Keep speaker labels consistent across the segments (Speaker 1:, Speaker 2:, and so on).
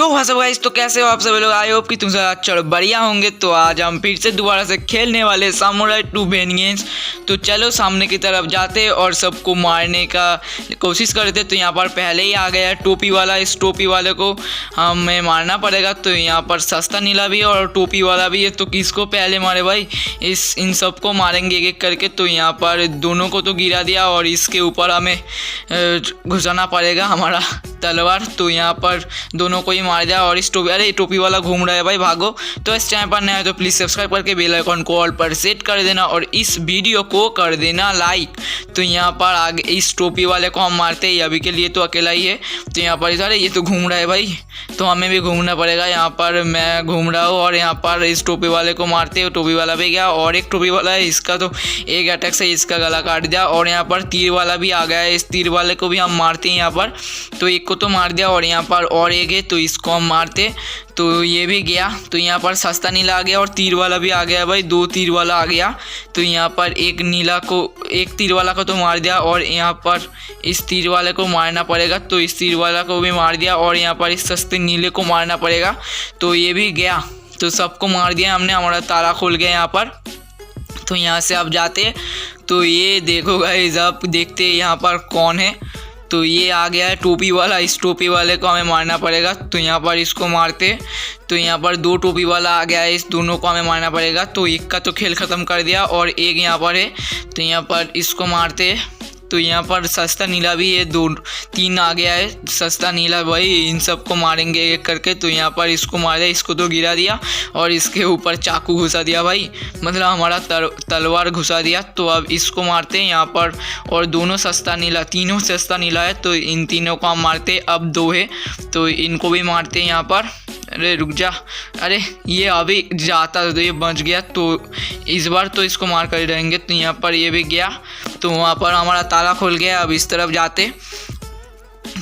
Speaker 1: यो भाई सब गाइस, तो कैसे हो आप सभी लोग। आई होप कि तुम सब चलो बढ़िया होंगे। तो आज हम फिर से दोबारा से खेलने वाले सामुराई 2 वेनियंस। तो चलो सामने की तरफ जाते और सबको मारने का कोशिश करते। तो यहाँ पर पहले ही आ गया टोपी वाला, इस टोपी वाले को हमें मारना पड़ेगा। तो यहाँ पर सस्ता नीला भी है और टोपी वाला भी है। तो किसको पहले मारे भाई, इन सबको मारेंगे एक एक करके। तो यहाँ पर दोनों को तो गिरा दिया और इसके ऊपर हमें घुसाना पड़ेगा हमारा तलवार। तो यहाँ पर दोनों को ही मार दिया और इस टोपी वाला घूम रहा है भाई, भागो। तो इस चैनल पर नया है तो प्लीज़ सब्सक्राइब करके बेल आइकन को ऑल पर सेट कर देना और इस वीडियो को कर देना लाइक। तो यहाँ पर आगे इस टोपी वाले को हम मारते हैं, अभी के लिए तो अकेला ही है। तो यहाँ पर इधर ये तो घूम रहा है भाई, तो हमें भी घूमना पड़ेगा। यहाँ पर मैं घूम रहा हूँ और यहाँ पर इस टोपी वाले को मारते हैं। टोपी वाला भी गया और एक टोपी वाला है, इसका तो एक अटैक से इसका गला काट दिया। और यहाँ पर तीर वाला भी आ गया है, इस तीर वाले को भी हम मारते हैं यहाँ पर। तो एक को तो मार दिया और यहाँ पर और एक है, तो इसको हम मारते। तो ये भी गया। तो यहाँ पर सस्ता नीला आ गया और तीर वाला भी आ गया भाई, 2 तीर वाला आ गया। तो यहाँ पर एक तीर वाला को तो मार दिया और यहाँ पर इस तीर वाले को मारना पड़ेगा। तो इस तीर वाला को भी मार दिया और यहाँ पर इस सस्ते नीले को मारना पड़ेगा। तो ये भी गया। तो सबको मार दिया हमने, हमारा ताला खुल गया यहाँ पर। तो यहाँ से अब जाते। तो ये देखो गाइस, आप देखते हैं यहाँ पर कौन है। तो ये आ गया है टोपी वाला, इस टोपी वाले को हमें मारना पड़ेगा। तो यहाँ पर इसको मारते। तो यहाँ पर 2 टोपी वाला आ गया है, इस दोनों को हमें मारना पड़ेगा। तो एक का तो खेल ख़त्म कर दिया और एक यहाँ पर है। तो यहाँ पर इसको मारते। तो यहाँ पर सस्ता नीला भी है, 2-3 आ गया है सस्ता नीला भाई, इन सबको मारेंगे एक करके। तो यहाँ पर इसको मार दिया, इसको तो गिरा दिया और इसके ऊपर चाकू घुसा दिया भाई, मतलब हमारा तलवार घुसा दिया। तो अब इसको मारते हैं यहाँ पर। और दोनों सस्ता नीला, तीनों सस्ता नीला है। तो इन तीनों को हम मारते। अब 2 है तो इनको भी मारते हैं यहाँ पर। अरे रुक जा, अरे ये अभी जाता तो ये बच गया। तो इस बार तो इसको मार कर रहेंगे। तो यहाँ पर ये भी गया। तो वहाँ पर हमारा ताला खुल गया। अब इस तरफ जाते।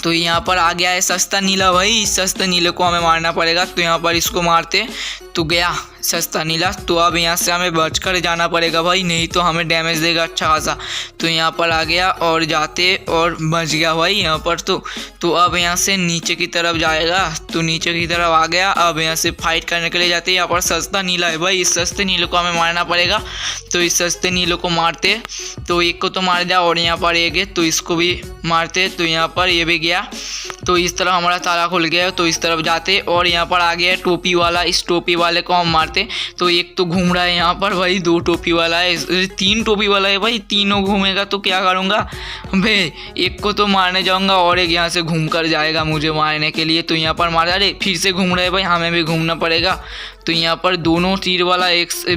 Speaker 1: तो यहाँ पर आ गया है सस्ता नीला भाई, इस सस्ते नीले को हमें मारना पड़ेगा। तो यहाँ पर इसको मारते। तो गया सस्ता नीला। तो अब यहाँ से हमें बच कर जाना पड़ेगा भाई, नहीं तो हमें डैमेज देगा अच्छा खासा। तो यहाँ पर आ गया और जाते और बच गया भाई यहाँ पर। तो अब यहाँ से नीचे की तरफ जाएगा। तो नीचे की तरफ आ गया। अब यहाँ से फाइट करने के लिए जाते हैं। यहाँ पर सस्ता नीला है भाई, इस सस्ते नीले को हमें मारना पड़ेगा। तो इस सस्ते नीले को मारते। तो एक को तो मार दिया और यहाँ पर एक है, तो इसको भी मारते। तो यहाँ पर ये भी गया। तो इस तरफ हमारा ताला खुल गया। तो इस तरफ जाते और यहाँ पर आ गया टोपी वाला, इस टोपी वाले को हम मारते। तो एक तो घूम रहा है यहाँ पर भाई, 2 टोपी वाला है, 3 टोपी वाला है भाई, तीनों घूमेगा तो क्या करूँगा भाई। एक को तो मारने जाऊँगा और एक यहाँ से घूम कर जाएगा मुझे मारने के लिए। तो यहाँ पर मारा, अरे फिर से घूम रहा है भाई, हमें भी घूमना पड़ेगा। तो यहाँ पर दोनों तीर वाला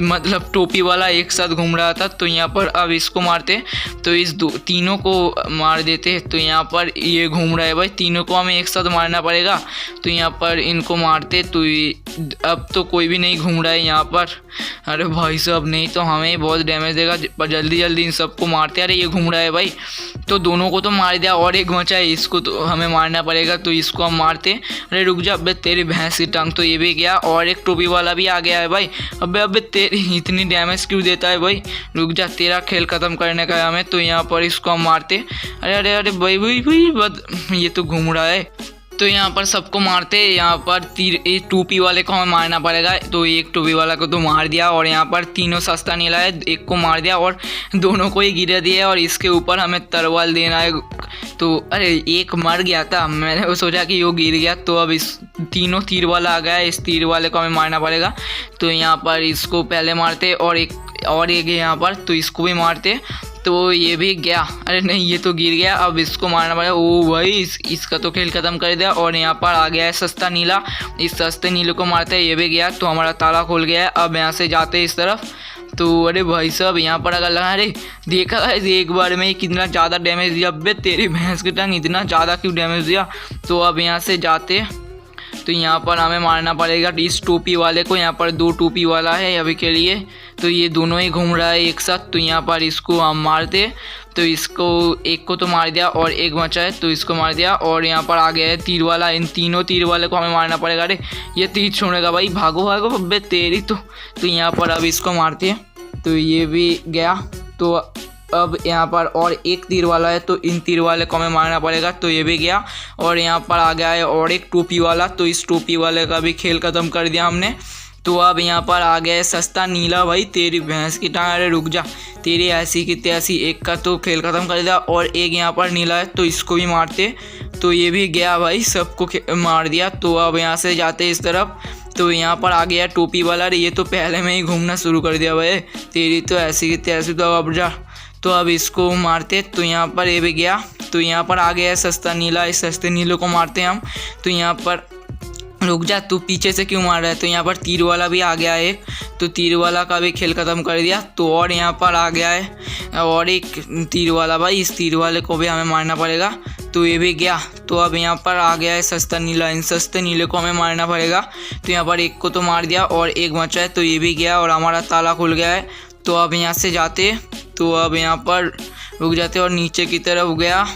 Speaker 1: मतलब टोपी वाला एक साथ घूम रहा था। तो यहाँ पर अब इसको मारते। तो इस तीनों को मार देते। तो यहाँ पर ये घूम रहा है भाई, तीनों को हमें एक साथ मारना पड़ेगा। तो यहाँ पर इनको मारते। तो अब तो कोई भी नहीं घूम रहा है यहाँ पर। अरे भाई साहब, नहीं तो हमें बहुत डैमेज देगा, पर जल्दी जल्दी इन सबको मारते। अरे ये घूम रहा है भाई। तो दोनों को तो मार दिया और एक बचा है, इसको तो हमें मारना पड़ेगा। तो इसको हम मारते। अरे रुक जा, अबे तेरी भैंस की टांग। तो ये भी गया और एक टोपी वाला भी आ गया है भाई। अबे तेरी इतनी डैमेज क्यों देता है भाई, रुक जा, तेरा खेल ख़त्म करने का है हमें। तो यहाँ पर इसको हम मारते। अरे अरे अरे भाई भाई भाई, ये तो घूम रहा है। तो यहाँ पर सबको मारते। यहाँ पर टोपी वाले को हमें मारना पड़ेगा। तो एक टोपी वाला को तो मार दिया और यहाँ पर तीनों सस्ता नीला है, एक को मार दिया और दोनों को ही गिरा दिया और इसके ऊपर हमें तलवार देना है। तो अरे एक मर गया था, मैंने सोचा कि वो गिर गया। तो अब इस तीनों तीर वाला आ गया है, इस तीर वाले को हमें मारना पड़ेगा। तो यहाँ पर इसको पहले मारते और एक यहाँ पर, तो इसको भी मारते। तो ये भी गया। अरे नहीं, ये तो गिर गया। अब इसको मारना पड़ेगा। ओ भाई, इसका तो खेल ख़त्म कर दिया। और यहाँ पर आ गया है सस्ता नीला, इस सस्ते नीले को मारते हैं। ये भी गया। तो हमारा ताला खुल गया है। अब यहाँ से जाते हैं इस तरफ। तो अरे भाई साहब, यहाँ पर अगर लगा, अरे देखा है एक बार में कितना ज़्यादा डैमेज दिया। अबे तेरी भैंस की टांग, इतना ज़्यादा क्यों डैमेज दिया। तो अब यहाँ से जाते। तो यहाँ पर हमें मारना पड़ेगा इस टोपी वाले को। यहाँ पर 2 टोपी वाला है अभी के लिए। तो ये दोनों ही घूम रहा है एक साथ। तो यहाँ पर इसको हम मारते। तो इसको एक को तो मार दिया और एक बचा है, तो इसको मार दिया। और यहाँ पर आ गया है तीर वाला, इन तीनों तीर वाले को हमें मारना पड़ेगा। अरे ये तीर छोड़ेगा भाई, भागो भागो बब्बे तेरी। तो यहाँ पर अब इसको मारते हैं। तो ये भी गया। तो अब यहाँ पर और एक तीर वाला है, तो इन तीर वाले को हमें मारना पड़ेगा। तो ये भी गया और यहाँ पर आ गया है और एक टोपी वाला, तो इस टोपी वाले का भी खेल ख़त्म कर दिया हमने। तो अब यहाँ पर आ गया है सस्ता नीला। भाई तेरी भैंस की टांग, अरे रुक जा, तेरी ऐसी की तैसी, एक का तो खेल ख़त्म कर दिया और एक यहाँ पर नीला है, तो इसको भी मारते। तो ये भी गया भाई, सबको मार दिया। तो अब यहाँ से जाते इस तरफ, तो यहाँ पर आ गया टोपी वाला। अरे ये तो पहले में ही घूमना शुरू कर दिया भाई, तेरी तो ऐसी की तैसी। तो अब जा, तो अब इसको मारते। तो यहाँ पर ये भी गया। तो यहाँ पर आ गया है सस्ता नीला, इस सस्ते नीले को मारते हैं हम। तो यहाँ पर रुक जा, तू पीछे से क्यों मार रहा है। तो यहाँ पर तीर वाला भी आ गया है एक, तो तीर वाला का भी खेल ख़त्म कर दिया। तो और यहाँ पर आ गया है और एक तीर वाला। भाई इस तीर वाले को भी हमें मारना पड़ेगा। तो ये भी गया। तो अब यहाँ पर आ गया है सस्ता नीला, इन सस्ते नीले को हमें मारना पड़ेगा। तो यहाँ पर एक को तो मार दिया और एक बचा है, तो ये भी गया और हमारा ताला खुल गया है। तो अब यहाँ से जाते, तो अब यहाँ पर रुक जाते और नीचे की तरफ गया।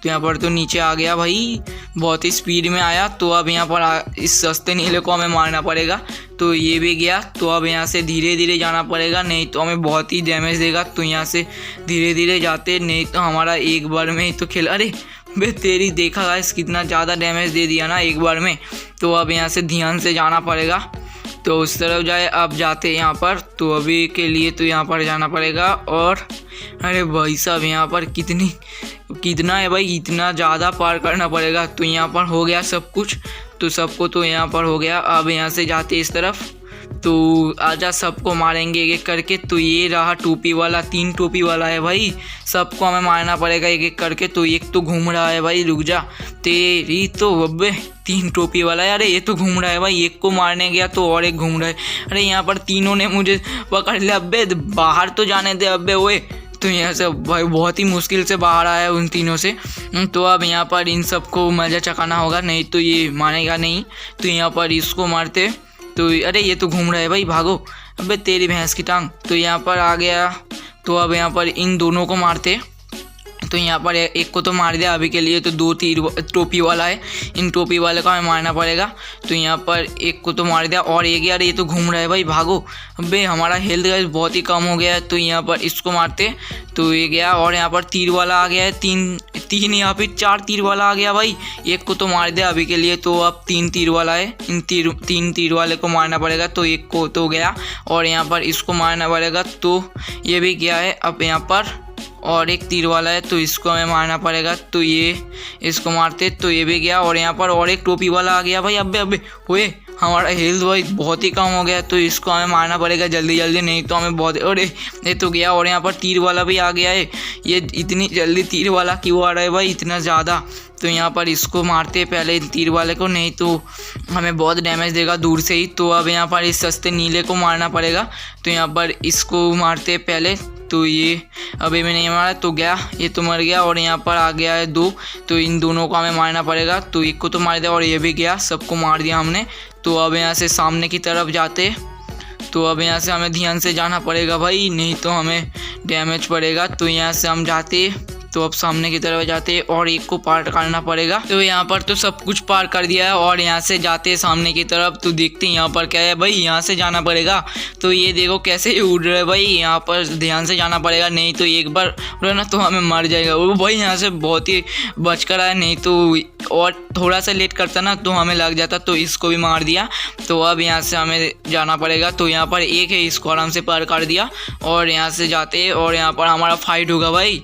Speaker 1: तो यहाँ पर तो नीचे आ गया भाई, बहुत ही स्पीड में आया। तो अब यहाँ पर इस सस्ते नीले को हमें मारना पड़ेगा। तो ये भी गया। तो अब यहाँ से धीरे धीरे जाना पड़ेगा, नहीं तो हमें बहुत ही डैमेज देगा। तो यहाँ से धीरे धीरे जाते, नहीं तो हमारा एक बार में ही तो खेल, अरे बे तेरी, देखा गाइस कितना ज़्यादा डैमेज दे दिया ना एक बार में। तो अब यहाँ से ध्यान से जाना पड़ेगा, तो उस तरफ जाए। अब जाते यहाँ पर, तो अभी के लिए तो यहाँ पर जाना पड़ेगा। और अरे भाई साहब यहाँ पर कितना है भाई, इतना ज़्यादा पार करना पड़ेगा। तो यहाँ पर हो गया सब कुछ, तो सबको तो यहाँ पर हो गया। अब यहाँ से जाते इस तरफ, तो आजा सबको मारेंगे एक एक करके। तो ये रहा टोपी वाला, 3 टोपी वाला है भाई, सबको हमें मारना पड़ेगा एक एक करके। तो एक तो घूम रहा है भाई, रुक जा, तेरी तो अबे 3 टोपी वाला है। अरे ये तो घूम रहा है भाई, एक को मारने गया तो और एक घूम रहा है। अरे यहाँ पर तीनों ने मुझे पकड़ लिया, अबे बाहर तो जाने दे अबे ओए। तो यहाँ से भाई बहुत ही मुश्किल से बाहर आया उन तीनों से। तो अब यहाँ पर इन सबको मज़ा चखाना होगा, नहीं तो ये मानेगा नहीं। तो यहाँ पर इसको मारते। तो अरे ये तो घूम रहा है भाई, भागो, अबे तेरी भैंस की टांग। तो यहाँ पर आ गया। तो अब यहाँ पर इन दोनों को मारते। तो यहाँ पर एक को तो मार दिया अभी के लिए। तो 2 तीर टोपी वाला है, इन टोपी वाले को हमें मारना पड़ेगा। तो यहाँ पर एक को तो मार दिया और एक यार ये तो घूम रहा है भाई, भागो, अबे हमारा हेल्थ गाइस बहुत ही कम हो गया है। तो यहाँ पर इसको मारते। तो ये गया और यहाँ पर तीर वाला आ गया है, 3 यहाँ पे 4 तीर वाला आ गया भाई, एक को तो मार दिया अभी के लिए। तो अब 3 तीर वाला है, इन 3 तीर वाले को मारना पड़ेगा। तो एक को तो गया और यहाँ पर इसको मारना पड़ेगा। तो ये भी गया है। अब यहाँ पर और एक तीर वाला है, तो इसको हमें मारना पड़ेगा। तो ये इसको मारते। तो ये भी गया और यहाँ पर और एक टोपी वाला आ गया भाई, अबे अबे ओए हमारा हेल्थ भाई बहुत ही कम हो गया। तो इसको हमें मारना पड़ेगा जल्दी जल्दी, नहीं तो हमें बहुत, अरे ये तो गया। और यहाँ पर तीर वाला भी आ गया है, ये इतनी जल्दी तीर वाला क्यों आ रहा है भाई इतना ज़्यादा। तो यहाँ पर इसको मारते पहले तीर वाले को, नहीं तो हमें बहुत डैमेज देगा दूर से ही। तो अब यहाँ पर इस सस्ते नीले को मारना पड़ेगा। तो यहाँ पर इसको मारते पहले। तो ये अभी में नहीं मारा, तो गया, ये तो मर गया। और यहाँ पर आ गया है 2, तो इन दोनों को हमें मारना पड़ेगा। तो एक को तो मार दिया और ये भी गया, सबको मार दिया हमने। तो अब यहाँ से सामने की तरफ जाते। तो अब यहाँ से हमें ध्यान से जाना पड़ेगा भाई, नहीं तो हमें डैमेज पड़ेगा। तो यहाँ से हम जाते। तो अब सामने की तरफ जाते और एक को पार करना पड़ेगा। तो यहाँ पर तो सब कुछ पार कर दिया है और यहाँ से जाते सामने की तरफ। तो देखते हैं यहाँ पर क्या है भाई, यहाँ से जाना पड़ेगा। तो ये देखो कैसे उड़ रहे भाई, यहाँ पर ध्यान से जाना पड़ेगा, नहीं तो एक बार उड़ा ना तो हमें मर जाएगा वो भाई। यहाँ से बहुत ही बच कर आया, नहीं तो और थोड़ा सा लेट करता ना तो हमें लग जाता। तो इसको भी मार दिया। तो अब यहाँ से हमें जाना पड़ेगा। तो यहाँ पर एक है, इसको आराम से पार कर दिया और यहाँ से जाते और यहाँ पर हमारा फाइट होगा भाई।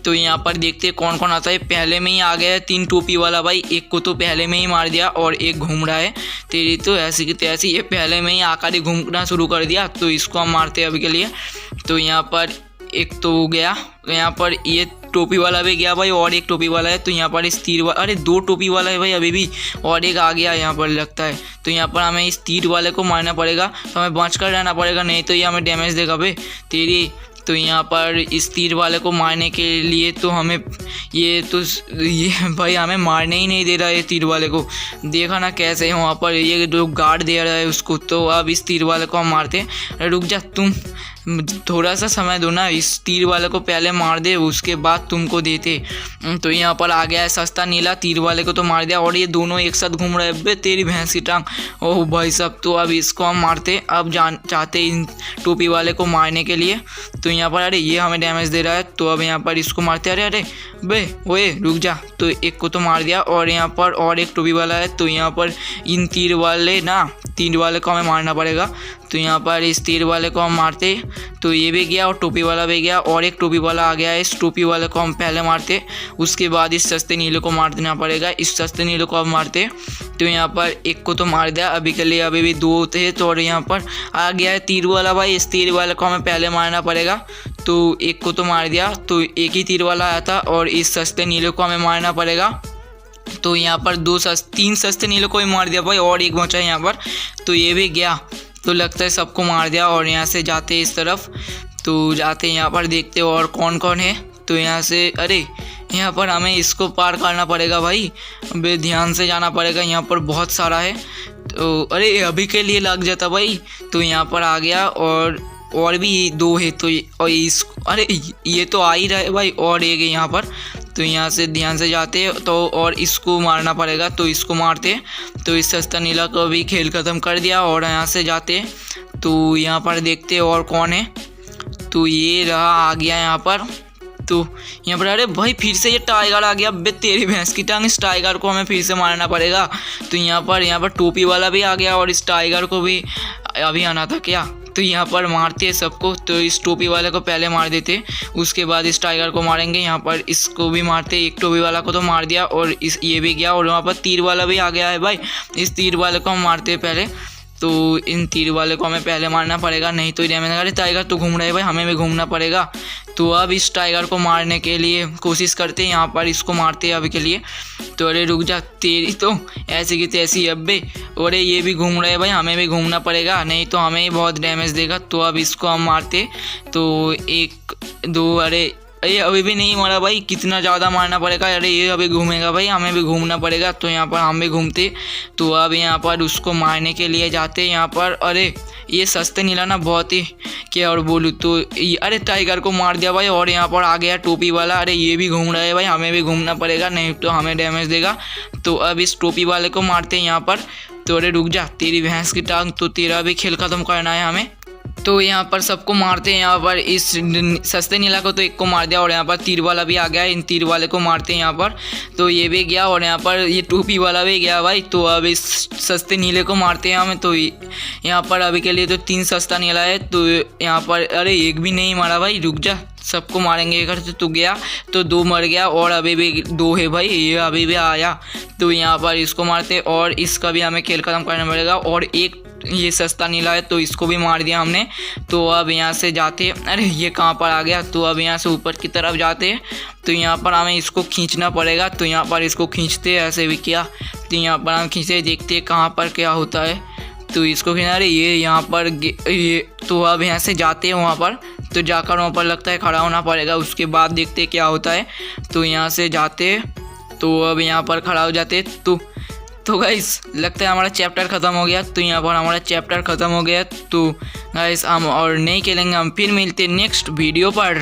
Speaker 1: तो यहाँ पर देखते कौन कौन आता है। पहले में ही आ गया है 3 टोपी वाला भाई, एक को तो पहले में ही मार दिया और एक घूम रहा है, तेरी तो ऐसी की तैसी, ये पहले में ही आकर ही घूमना शुरू कर दिया। तो इसको हम मारते हैं अभी के लिए। तो यहाँ पर एक तो गया, यहाँ पर ये टोपी वाला भी गया भाई और एक टोपी वाला है। तो यहाँ पर इस तीर वाला, अरे 2 टोपी वाला है भाई अभी भी, और एक आ गया यहाँ पर लगता है। तो यहाँ पर हमें इस तीर वाले को मारना पड़ेगा। तो हमें बच कर रहना पड़ेगा, नहीं तो ये हमें डैमेज देगा भाई तेरी। तो यहाँ पर इस तीर वाले को मारने के लिए तो हमें ये भाई हमें मारने ही नहीं दे रहा है तीर वाले को, देखा ना कैसे वहाँ पर ये जो गार्ड दे रहा है उसको। तो अब इस तीर वाले को हम मारते हैं। रुक जा तुम, थोड़ा सा समय दो ना, इस तीर वाले को पहले मार दे उसके बाद तुमको देते। तो यहाँ पर आ गया है सस्ता नीला, तीर वाले को तो मार दिया और ये दोनों एक साथ घूम रहे हैं। बे तेरी भैंस की टांग। ओह भाई साहब, तो अब इसको हम मारते। अब चाहते इन टोपी वाले को मारने के लिए। तो यहाँ पर अरे ये हमें डैमेज दे रहा है, तो अब यहाँ पर इसको मारते। अरे अरे बे ओए रुक जा। तो एक को तो मार दिया और यहाँ पर और एक टोपी वाला है। तो यहाँ पर इन तीर वाले को हमें मारना पड़ेगा। तो यहाँ पर इस तीर वाले को हम मारते, तो ये भी गया और टोपी वाला भी गया और एक टोपी वाला आ गया है। इस टोपी वाले को हम पहले मारते, उसके बाद इस सस्ते नीले को मार देना पड़ेगा। इस सस्ते नीले को हम मारते। तो यहाँ पर एक को तो मार दिया अभी के लिए, अभी भी दो थे। तो और यहाँ पर आ गया है तीर वाला भाई, इस तीर वाले को हमें पहले मारना पड़ेगा। तो एक को तो मार दिया, तो एक ही तीर वाला आया था और इस सस्ते नीले को हमें मारना पड़ेगा। तो यहाँ पर तीन सस्ते नीले को ही मार दिया भाई और एक बचा यहाँ पर। तो ये भी गया, तो लगता है सबको मार दिया। और यहाँ से जाते इस तरफ, तो जाते यहाँ पर देखते और कौन कौन है। तो यहाँ से अरे यहाँ पर हमें इसको पार करना पड़ेगा भाई, बे ध्यान से जाना पड़ेगा, यहाँ पर बहुत सारा है। तो अरे अभी के लिए लग जाता भाई। तो यहाँ पर आ गया और भी दो है। तो और इसको अरे ये तो आ ही रहा है भाई, और एक है यहाँ पर। तो यहाँ से ध्यान से जाते तो और इसको मारना पड़ेगा, तो इसको मारते। तो इस सस्ता नीला को भी खेल ख़त्म कर दिया और यहाँ से जाते। तो यहाँ पर देखते और कौन है। तो ये रहा आ गया यहाँ पर। तो यहाँ पर अरे भाई फिर से ये टाइगर आ गया। बे तेरी भैंस की टांग, इस टाइगर को हमें फिर से मारना पड़ेगा। तो यहाँ पर टोपी वाला भी आ गया और इस टाइगर को भी अभी आना था क्या। तो यहाँ पर मारते हैं सबको। तो इस टोपी वाले को पहले मार देते, उसके बाद इस टाइगर को मारेंगे। यहाँ पर इसको भी मारते, एक टोपी वाला को तो मार दिया और ये भी गया। और वहाँ पर तीर वाला भी आ गया है भाई, इस तीर वाले को हम मारते हैं पहले। तो इन तीर वाले को हमें पहले मारना पड़ेगा, नहीं तो डैमेज। अरे टाइगर तो घूम रहा है भाई, हमें भी घूमना पड़ेगा। तो अब इस टाइगर को मारने के लिए कोशिश करते हैं, यहाँ पर इसको मारते हैं अभी के लिए। तो अरे रुक जा, तेरी तो ऐसी की तैसी। अबे अरे ये भी घूम रहा है भाई, हमें भी घूमना पड़ेगा, नहीं तो हमें ही बहुत डैमेज देगा। तो अब इसको हम मारते। तो एक दो अरे ये अभी भी नहीं मरा भाई, कितना ज़्यादा मारना पड़ेगा। अरे ये अभी घूमेगा भाई, हमें भी घूमना पड़ेगा। तो यहाँ पर हम भी घूमते। तो अब यहाँ पर उसको मारने के लिए जाते। यहाँ पर अरे ये सस्ते नीला ना बहुत ही क्या और बोलूँ। तो अरे टाइगर को मार दिया भाई और यहाँ पर आ गया टोपी वाला। अरे ये भी घूम रहा है भाई, हमें भी घूमना पड़ेगा, नहीं तो हमें डैमेज देगा। तो अब इस टोपी वाले को मारते हैं यहाँ पर। तो अरे रुक जा, तेरी भैंस की टांग, तो तेरा भी खेल ख़त्म करना है हमें। तो यहाँ पर सबको मारते हैं। यहाँ पर इस सस्ते नीला को तो एक को मार दिया और यहाँ पर तीर वाला भी आ गया, इन तीर वाले को मारते हैं यहाँ पर। तो ये भी गया और यहाँ पर ये टोपी वाला भी गया भाई। तो अब इस सस्ते नीले को मारते हैं हमें। तो यहाँ पर अभी के लिए तो 3 सस्ता नीला है। तो यहाँ पर अरे एक भी नहीं मारा भाई, रुक जा, सबको मारेंगे इधर से। तो गया, तो 2 मर गया और अभी भी 2 है भाई, ये अभी भी आया। तो यहाँ पर इसको मारते और इसका भी हमें खेल ख़त्म करना पड़ेगा। और एक ये सस्ता नीला है, तो इसको भी मार दिया हमने। तो अब यहाँ से जाते, अरे ये कहाँ पर आ गया। तो अब यहाँ से ऊपर की तरफ जाते। तो यहाँ पर हमें इसको खींचना पड़ेगा। तो यहाँ पर इसको खींचते, ऐसे भी किया। तो यहाँ पर हम खींचे, देखते कहाँ पर क्या होता है। तो इसको खींचा, अरे ये यहाँ पर ये। तो अब यहाँ से जाते हैं वहाँ पर। तो जाकर वहाँ पर लगता है खड़ा होना पड़ेगा, उसके बाद देखते क्या होता है। तो यहाँ से जाते, तो अब यहाँ पर खड़ा हो जाते। तो गाइस लगता है हमारा चैप्टर ख़त्म हो गया। तो यहाँ पर हमारा चैप्टर ख़त्म हो गया। तो गाइस हम और नहीं खेलेंगे, हम फिर मिलते नेक्स्ट वीडियो पर।